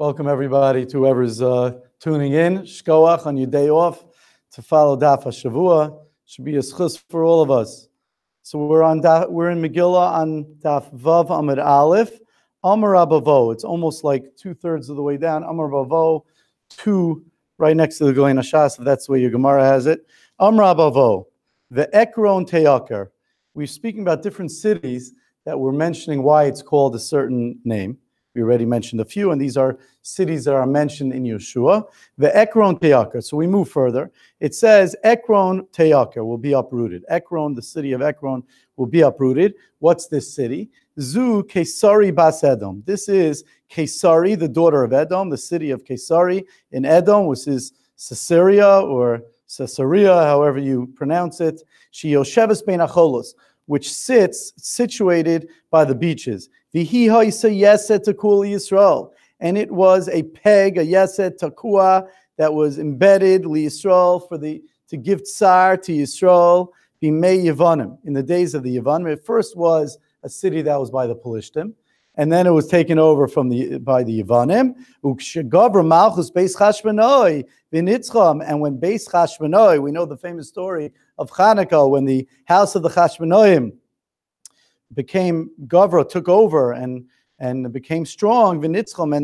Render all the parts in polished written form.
Welcome everybody to whoever's tuning in. Shkoach on your day off to follow Daf Hashavua. Should be a schus for all of us. So we're in Megillah on Daf Vav Amud Aleph. Amar Abavo. It's almost like 2/3 of the way down. Amar Abavo, 2 right next to the Goyin Hashas, if that's the way your Gemara has it. Amar Abavo, the Ekron Teyaker. We're speaking about different cities that we're mentioning why it's called a certain name. We already mentioned a few, and these are cities that are mentioned in Yeshua. The Ekron Teyaker. So we move further. It says Ekron Teyaker will be uprooted. Ekron, the city of Ekron, will be uprooted. What's this city? Zu Kesari Bas Edom. This is Kesari, the daughter of Edom, the city of Kesari in Edom, which is Caesarea or Caesarea, however you pronounce it. She Yosheves Ben Acholos, which sits situated by the beaches. And it was a peg, a yeset takua, that was embedded li Yisrael to give tsar to Yisrael b'mei Yevanim, in the days of the Yevanim. It first was a city that was by the Pelishtim, and then it was taken over by the Yevanim. And when Beis Chashmonai, we know the famous story of Hanukkah, when the house of the Chashmonaim became Gavra, took over and became strong, V'nitzcham,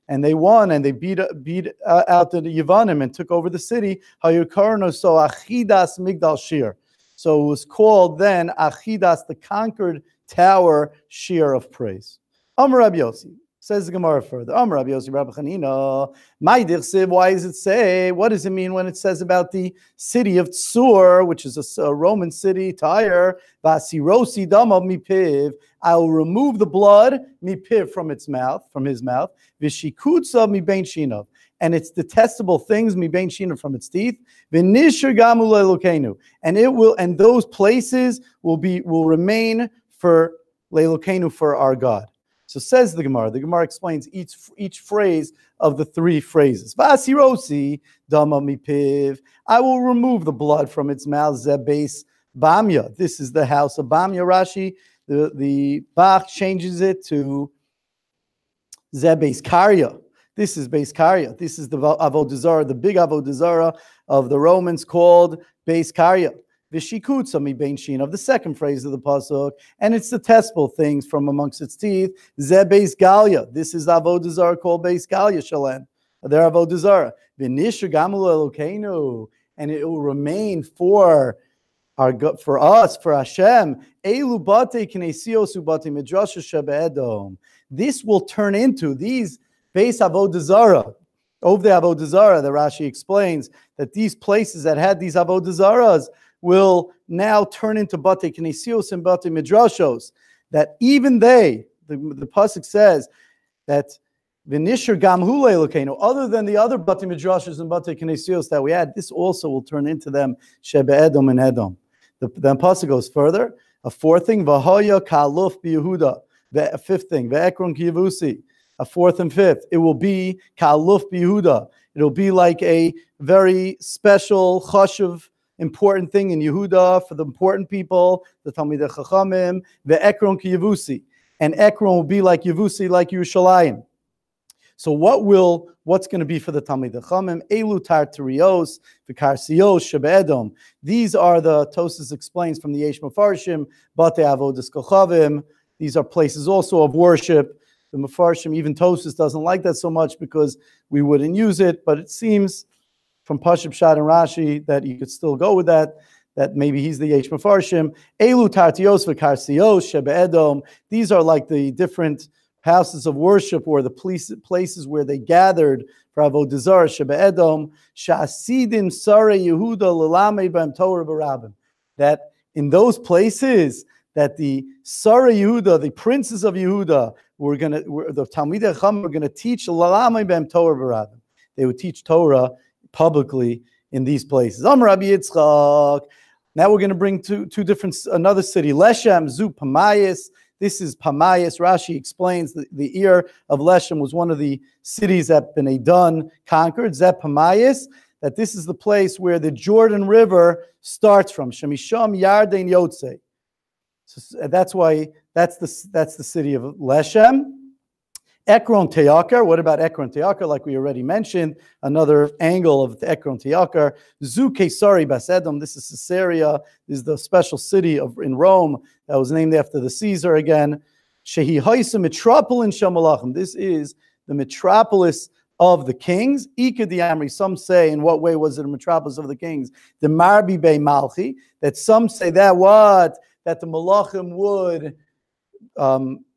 and they won, and they beat out the Yevanim and took over the city. Hayukarno, so Achidas Migdal Shir. So it was called then Achidas, the conquered tower, Shir of praise. Amar Rabbi Yossi. Says the Gemara further. Amar Rabbi Yossi Rabbi Chanina. My dirsiv. Why does it say? What does it mean when it says about the city of Tsur, which is a Roman city, Tyre? Vasirosi dama mipiv. I will remove the blood mipiv from his mouth. Vishikutsa mibein shinav. And its detestable things mibein shinav, from its teeth. V'nishur gamu leilokenu. And it will, and those places will remain for leilokenu, for our God. So says the Gemara. The Gemara explains each phrase of the three phrases. Vasirosi dama mipiv. I will remove the blood from its mouth. Zebes Bamya. This is the house of Bamya. Rashi, the Bach changes it to Zebes Karya. This is Beis Karya. This is the Avodah Zarah, the big Avodah Zarah of the Romans, called Beis Karya. Vishikutsa mi bein shin, of the second phrase of the pasuk, and its detestable things from amongst its teeth. Ze Beis Galia. This is Avodah Zarah called Beis Galia Shalem. Their Avodah Zarah. V'nishur gamul Elokeinu, and it will remain for us, for Hashem. Elu bate kinesios ubate midrasha shebe'edom. This will turn into these Beis Avodah Zarah. Over the Avodah Zarah, the Rashi explains that these places that had these Avodah Zarahs will now turn into Bate Knesios and Bate Midrashos, that even they, the pasuk says that V'nishur gam hu leilokenu, other than the other Bate Midrashos and Bate Knesios that we had, this also will turn into them Shebe Edom and Edom. The pasuk goes further. A fourth thing, V'hoya ka'aluf b'Yehuda. The fifth thing, V'ekron kiyavusi. A fourth and fifth, it will be ka'aluf b'Yehuda. It'll be like a very special chashuv, important thing in Yehuda for the important people, the Talmidei Chachamim, the Ekron ki Yevusi, and Ekron will be like Yevusi, like Yerushalayim. So what's going to be for the Talmidei Chachamim? Elu Tartarios, V'karsios, Shebe'edom. These are the Tosas explains from the Yesh Mefarshim, Bate Avodas Kochavim. These are places also of worship. The Mefarshim, even Tosas doesn't like that so much because we wouldn't use it, but it seems from Pashab Shad and Rashi that you could still go with that maybe he's the Yesh Mefarshim. Elu Tartios V'karsios Shebe'edom. These are like the different houses of worship, or the places where they gathered for Avodah Zarah, Shebe'edom. Sha'asidim Sare Yehuda L'lamei B'hem Torah B'Rabim. That in those places that the Sare Yehuda, the princes of Yehuda, the Talmidei Chacham were going to teach L'lamei B'hem Torah B'Rabim. They would teach Torah publicly in these places. Rabbi Yitzchak. Now we're going to bring another city. Leshem Zu Pamayis. This is Pamayis. Rashi explains that the ear of Leshem was one of the cities that Bnei Dan conquered. Zeh Pamayis. That this is the place where the Jordan River starts from. Shemisham Yarden Yotze. So that's why that's the city of Leshem. Ekron Teakar. What about Ekron Teakar? Like we already mentioned, another angle of the Ekron Teakar. Zu Caesari Basedom. This is Caesarea. This is the special city in Rome that was named after the Caesar again. Shehi Haisa Metropolin Shamalachim. This is the metropolis of the kings. Ika Diamri. Some say, in what way was it a metropolis of the kings? The Marbi Be Malchi. That some say that the Malachim would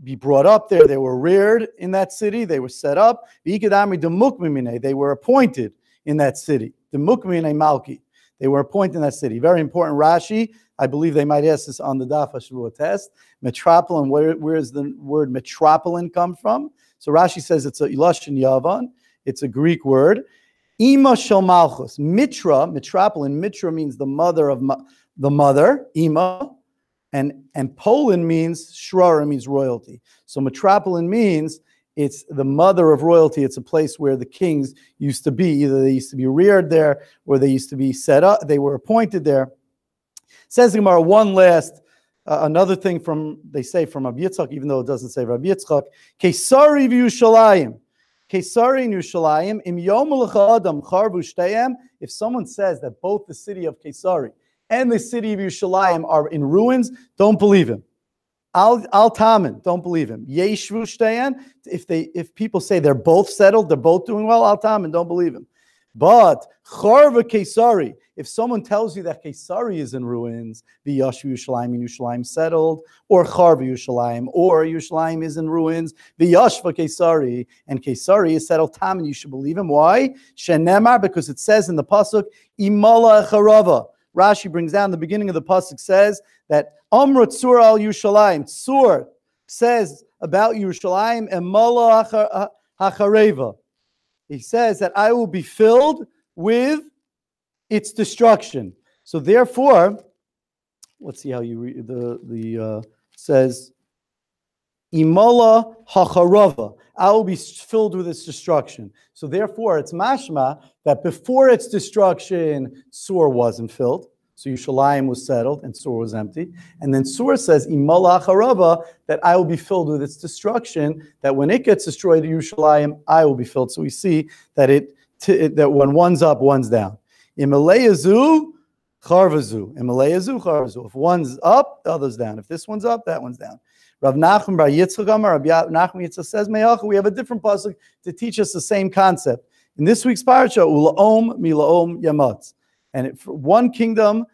be brought up there. They were reared in that city. They were set up. They were appointed in that city. The Mukmine Malki. They were appointed in that city. Very important. Rashi, I believe they might ask this on the Daf Hashavua test. Metropolitan, where is the word metropolitan come from? So Rashi says it's a Lashon Yavan. It's a Greek word. Ima shel Malchus. Mitra, metropolitan. Mitra means the mother of the mother. Ima. And Poland means Shrara, means royalty. So metropolitan means it's the mother of royalty. It's a place where the kings used to be. Either they used to be reared there or they used to be set up. They were appointed there. Says the Gemara, one last, another thing they say from Rabbi Yitzchak, even though it doesn't say Rabbi Yitzchak, Kesari v'Yushalayim. Kesari and Yushalayim, im yom adam charvu shteyem. If someone says that both the city of Kesari and the city of Yerushalayim are in ruins, don't believe him. Al Taman, don't believe him. Yeshvu Shteyan, if people say they're both settled, they're both doing well, Al Taman, don't believe him. But Charva Kesari, if someone tells you that Kesari is in ruins, the Yashvu Yerushalayim and Yerushalayim settled, or Charva Yerushalayim, or Yerushalayim is in ruins, the Yashva Kesari, and Kesari is settled, Taman, you should believe him. Why? Shenemar, because it says in the pasuk, Imala Echarava. Rashi brings down the beginning of the pasuk says that Amra Tzur al Yerushalayim. Tzur says about Yerushalayim and Mala Hachareva. He says that I will be filled with its destruction. So therefore, let's see how you read the says Imala Hacharava. I will be filled with its destruction. So therefore, it's mashma that before its destruction, Sur wasn't filled. So Yerushalayim was settled and Sur was empty. And then Sur says, Imala Acharava, that I will be filled with its destruction, that when it gets destroyed, Yerushalayim, I will be filled. So we see that that when one's up, one's down. Imalayazu, Charvazu. Imalayazu, Charvazu. If one's up, the other's down. If this one's up, that one's down. Rav Nachman bar Yitzchak Amar, Rav Nachman Yitzchak says, Me'ach, we have a different pasuk to teach us the same concept. In this week's parasha, Ulaom milaom yamatz. And one kingdom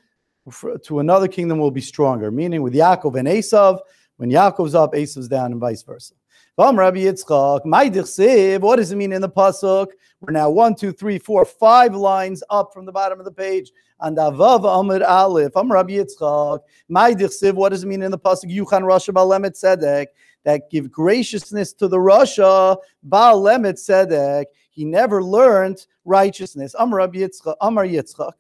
to another kingdom will be stronger. Meaning with Yaakov and Esav, when Yaakov's up, Esav's down, and vice versa. Rabbi Yitzchak, what does it mean in the pasuk? We're now 1, 2, 3, 4, 5 lines up from the bottom of the page. And Avav Amud Aleph. Rabbi Yitzchak. What does it mean in the pasuk? Yuchan Rasha Balemet Tzedek, that give graciousness to the Rasha Balemet Tzedek. He never learned righteousness. Rabbi Yitzchak. Yitzchak.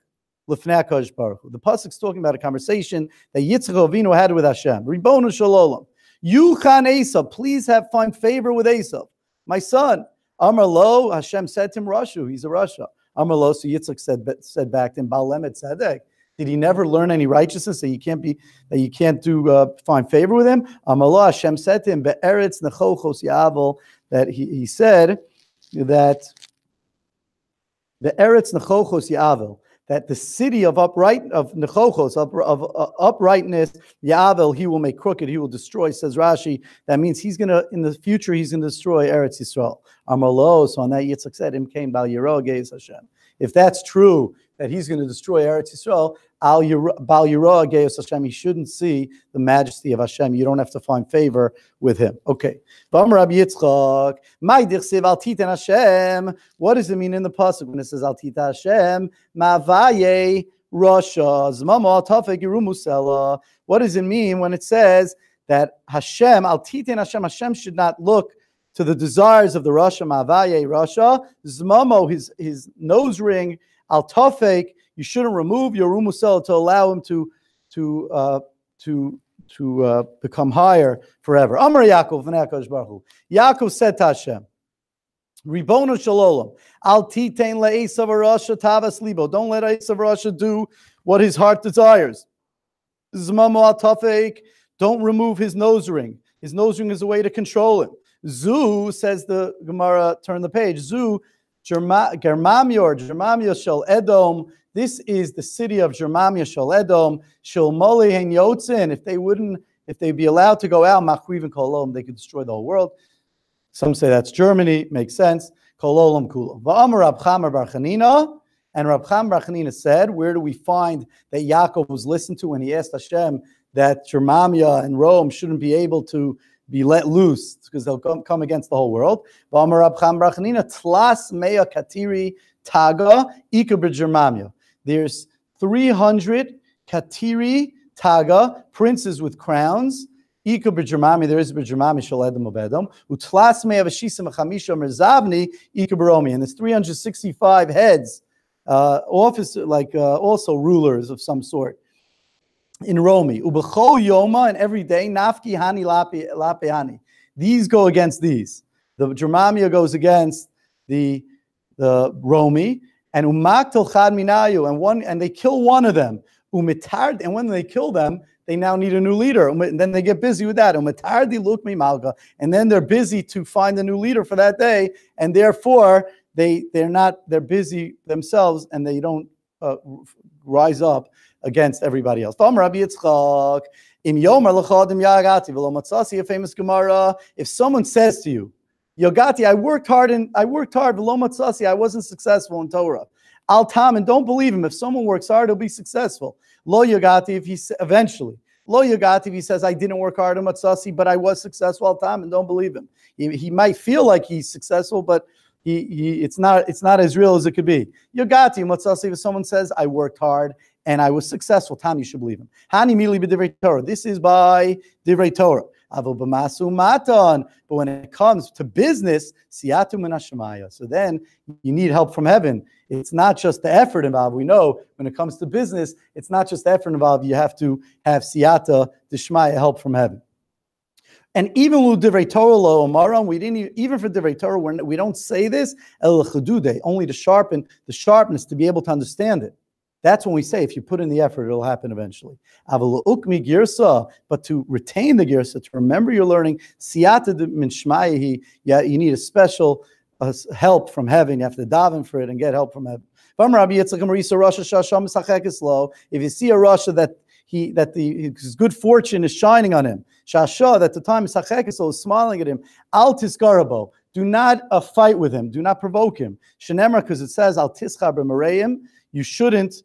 The pasuk's talking about a conversation that Yitzchak Avinu had with Hashem. Ribonu Shalom. Yuchan Esav, please find favor with Esav, my son. Amar lo, Hashem said to him, Rashu, he's a Rasha. Amar lo, so Yitzchak said back to him, Balemet Tzedek. Did he never learn any righteousness that you can't find favor with him? Amar lo, Hashem said to him, Be'eretz nechochos yavel, that he said that Be'eretz nechochos yavel, that the city of nechochos, uprightness, Yavel, he will make crooked, he will destroy, says Rashi. That means in the future, he's going to destroy Eretz Yisrael. Amalo, so on that Yitzchak said, Im came Bal Yiro Geis Hashem. If that's true, that he's going to destroy Eretz Yisrael, Bal Yiro Geis Hashem, he shouldn't see the majesty of Hashem. You don't have to find favor with him. Okay. Rabbi Yitzchak, Al Titan Hashem. What does it mean in the pasuk when it says Al Titan Hashem? Mavaye Rasha Zmama Tafek Yerumusela. What does it mean when it says that Hashem, Al Titan Hashem, Hashem should not look to the desires of the Rasha Mavaye Rasha Zmamo, his nose ring, Al Tafek. You shouldn't remove your Yerumusela to allow him to become higher forever. Amar Yaakov v'nei Baruch Hu. Yaakov said to Hashem, Ribono Shalom, Al Titein le'esav Rasha tavas libo. Don't let Esav Rasha do what his heart desires. Zmamo al tafek. Don't remove his nose ring. His nose ring is a way to control him. Zu, says the Gemara, turn the page. Zu, Germamia shel Edom. This is the city of Germamia shel Edom. Shel Moli hen Yotzin. If they'd be allowed to go out, Machriv and Kolom, they could destroy the whole world. Some say that's Germany. Makes sense. Kololam Kulam. Va'amar Rab Chamar bar Chanina. And Rab Chamar bar Chanina said, where do we find that Yaakov was listened to when he asked Hashem that Germania and Rome shouldn't be able to be let loose because they'll come against the whole world? Va'amar Rab Chamar bar Chanina, Tlas Mea Katiri Taga Ika b'Germania. There's 300 Katiri Taga, princes with crowns. Ika b'Germami, there is b'Germami shel Edom obedom. Utlas me avashisa mechamisha merzavni ika b'Romi, and there's 365 heads, officers, also rulers of some sort in Romi. Ubechol yoma, and every day nafki hani lape hani. These go against these. The Germamia goes against the Romi, and umaktel chad minayu, and they kill one of them. Umitard, and when they kill them, they now need a new leader. And then they get busy with that. And then they're busy to find a new leader for that day. And therefore, they're busy themselves and they don't rise up against everybody else. In a famous Gemara, if someone says to you, Yogati, I worked hard, I wasn't successful in Torah. Al-Tam, and don't believe him. If someone works hard, he'll be successful. Lo Yogati, if he eventually. Lo Yogati, if he says, I didn't work hard in Matzasi, but I was successful. Al-Tam, and don't believe him. He might feel like he's successful, but it's not as real as it could be. Yogati, Matzasi, if someone says, I worked hard and I was successful, Tam, you should believe him. Hani mili b'divrei Torah. This is by divrei Torah. But when it comes to business, so then you need help from heaven. It's not just the effort involved. We know when it comes to business, it's not just the effort involved. You have to have siyata d'shmaya, help from heaven. And even with divrei Torah lo omaram, even for divrei Torah, we don't say this el chudude, only to sharpen the sharpness to be able to understand it. That's when we say, if you put in the effort, it'll happen eventually. But to retain the girsa, to remember your learning, you need a special help from heaven. You have to daven for it and get help from heaven. If you see a Rasha that his good fortune is shining on him, that the time is smiling at him, al tiskarabo, do not fight with him, do not provoke him. Shenemar, because it says al tischar b'mareim, you shouldn't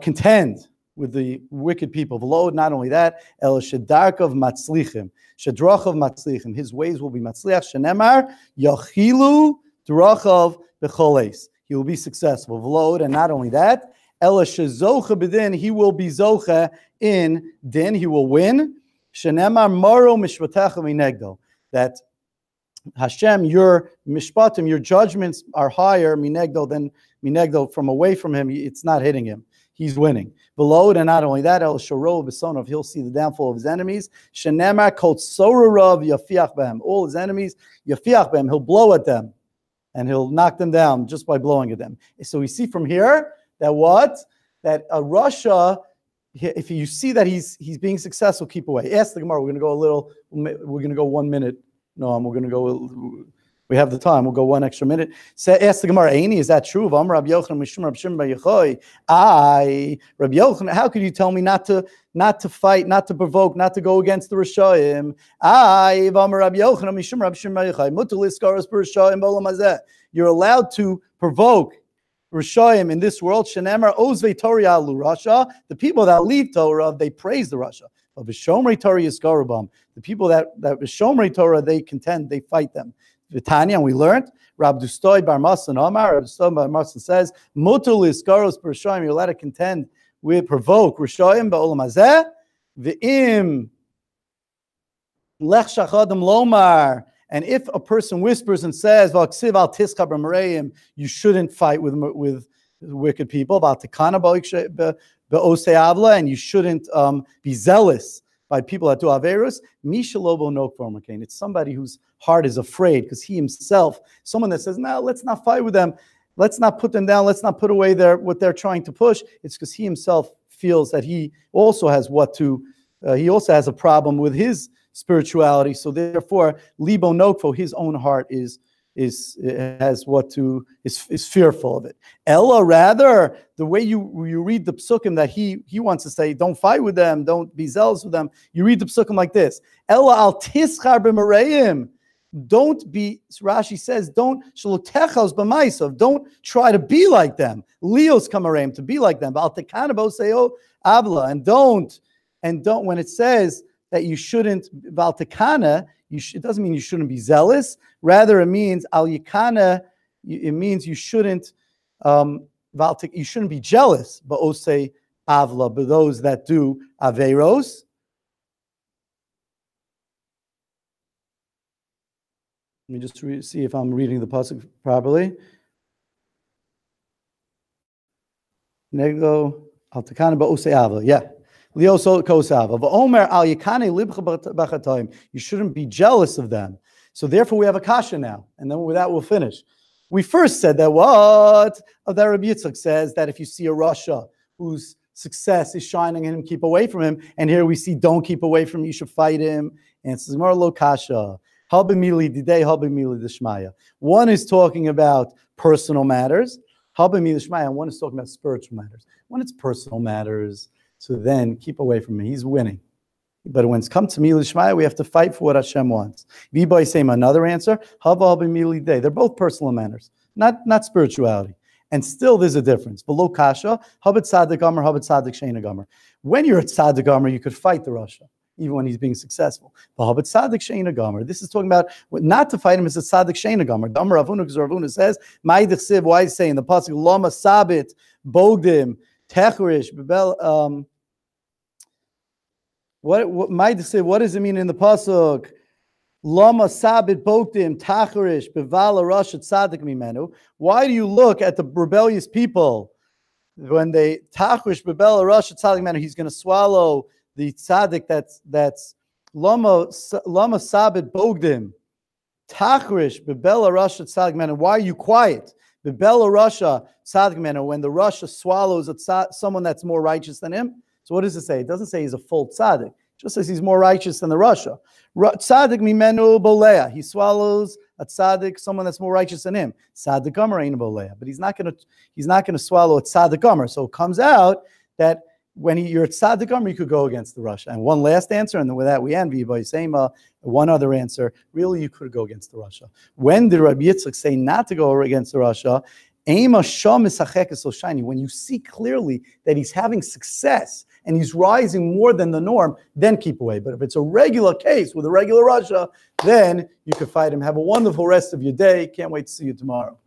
contend with the wicked people. Not only that, el shedarkav matzlichim, shedrachav matzlichim, his ways will be matzliach. Shenemar yachilu drachav becholes, he will be successful. And not only that, el shezocha b'din, he will be zocha in din, he will win. Shenemar maro mishpatecha minegdo, that Hashem, your mishpatim, your judgments are higher minegdo than minegdo, from away from him. It's not hitting him. He's winning. Below it, and not only that, el shoro b'sonov, he'll see the downfall of his enemies. Shenemar kol sorarav yafiach behem, all his enemies yafiach behem, he'll blow at them, and he'll knock them down just by blowing at them. So we see from here that a Russia, if you see that he's being successful, keep away. Ask the Gemara. We're going to go 1 minute. No, we're going to go. We have the time. We'll go one extra minute. Ask the Gemara, Aini, is that true? Rabbi Yochanan, how could you tell me not to fight, not to provoke, not to go against the Rishayim? You're allowed to provoke Rishayim in this world. The people that leave Torah, they praise the Rasha. But V'shomrei Torah yiskarubam, the people that V'shomrei Torah, they contend, they fight them. V'tanya, and we learned, Rab Dustoi Bar Masan Omar, Rab Dustoi Bar Masan says, Mutul iskaros b'Rishayim, you're allowed to contend with, provoke Rishayim ba'olam hazeh, v'im lech shachadam lomar, and if a person whispers and says, V'aksiv al tiska b'mareim, you shouldn't fight with wicked people, and you shouldn't be zealous by people that do averus. It's somebody whose heart is afraid because he himself, someone that says, no, let's not fight with them, let's not put them down, let's not put away what they're trying to push. It's because he himself feels that he also has he also has a problem with his spirituality. So therefore, libo nokfo, his own heart is fearful of it. Ella, rather, the way you read the psukim that he wants to say, don't fight with them, don't be zealous with them. You read the psukim like this: Ella al tischar b'mareim. Don't be, Rashi says, don't shalotechos b'maisav. Don't try to be like them. Leos kamareim, to be like them. Al tekanabo seo avla, and don't. When it says that you shouldn't val tekana, it doesn't mean you shouldn't be zealous. Rather, it means al yikana. It means you shouldn't you shouldn't be jealous. But osei avla, but those that do averos. Let me just see if I'm reading the pasuk properly. Nego al tekana ba'osei avla. Yeah. You shouldn't be jealous of them. So therefore we have a kasha now. And then with that we'll finish. We first said that that Rabbi Yitzchak says that if you see a Rasha whose success is shining in him, keep away from him. And here we see don't keep away from him, you should fight him. And it's more lo kasha. One is talking about personal matters. And one is talking about spiritual matters. When it's personal matters, so then keep away from him. He's winning. But when it's come to Megillah Shmaya, we have to fight for what Hashem wants. V'boy same another answer. They're both personal matters, not spirituality. And still there's a difference. Below kasha, habit tzaddik gomer, habit tzaddik sheina gomer. When you're at tzaddik gomer, you could fight the Rasha, even when he's being successful. But habit tzaddik sheina gomer. This is talking about not to fight him. It's a tzaddik sheina gomer. Damar Ravuna, because Ravuna says, "Ma'idich siv." Why is he saying the pasuk lama sabit bogdim techrish bebel? What does it mean in the pasuk? Lama sabit bogdim tacharish bevala rasha tzaddik mimenu. Why do you look at the rebellious people when they tacharish bevala rasha tzaddik mimenu? He's going to swallow the tzaddik that's lama sabit bogdim tacharish bebela rasha tzaddik mimenu. Why are you quiet? Bebela rasha tzaddik mimenu. When the rasha swallows someone that's more righteous than him. So what does it say? It doesn't say he's a full tzaddik. It just says he's more righteous than the Rasha. Tzaddik mimenu bolea. He swallows a tzaddik, someone that's more righteous than him. Tzaddik gomer ain't bolea. But he's not gonna swallow a tzaddik gomer. So it comes out that when you're at tzaddik gomer, you could go against the Rasha. And one last answer, and then with that we end. One other answer. Really, you could go against the Rasha. When did Rabbi Yitzchak say not to go against the Rasha? When you see clearly that he's having success and he's rising more than the norm, then keep away. But if it's a regular case with a regular Rasha, then you can fight him. Have a wonderful rest of your day. Can't wait to see you tomorrow.